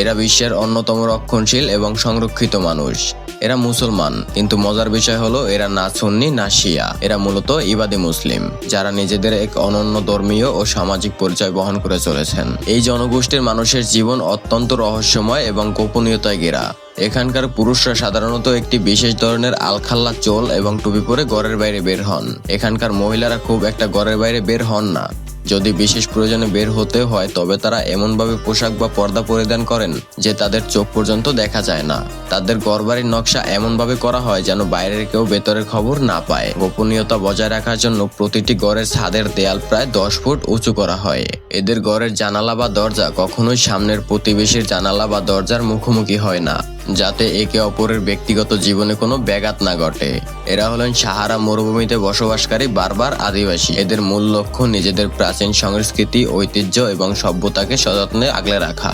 এরা বিশ্বের অন্যতম রক্ষণশীল এবং সংরক্ষিত মানুষ। এরা মুসলমান, কিন্তু মজার বিষয় হলো এরা না সুন্নি না শিয়া। এরা মূলত ইবাদি মুসলিম, যারা নিজেদের এক অনন্য ধর্মীয় ও সামাজিক পরিচয় বহন করে চলেছেন। এই জনগোষ্ঠীর মানুষের জীবন অত্যন্ত রহস্যময় এবং গোপনীয়তায় ঘেরা। এখানকার পুরুষরা সাধারণত একটি বিশেষ ধরনের আলখাল্লা চোল এবং টুপি পরে ঘরের বাইরে বের হন। এখানকার মহিলারা খুব একটা ঘরের বাইরে বের হন না। যদি বিশেষ প্রয়োজনে বের হতে হয় তবে তারা এমনভাবে পোশাক বা পর্দা পরিধান করেন যে তাদের চোখ পর্যন্ত দেখা যায় না। তাদের ঘরবাড়ির নকশা এমনভাবে করা হয় যেন বাইরের কেউ ভেতরের খবর না পায়। গোপনীয়তা বজায় রাখার জন্য প্রতিটি ঘরের ছাদের দেয়াল প্রায় 10 ফুট উঁচু করা হয়। এদের ঘরের জানালা বা দরজা কখনোই সামনের প্রতিবেশীর জানালা বা দরজার মুখোমুখি হয় না, যাতে একে অপরের ব্যক্তিগত জীবনে কোনো ব্যাঘাত না ঘটে। এরা হলেন সাহারা মরুভূমিতে বসবাসকারী বারবার আদিবাসী। এদের মূল লক্ষ্য নিজেদের প্রাচীন সংস্কৃতি, ঐতিহ্য এবং সভ্যতাকে সযত্নে আগলে রাখা।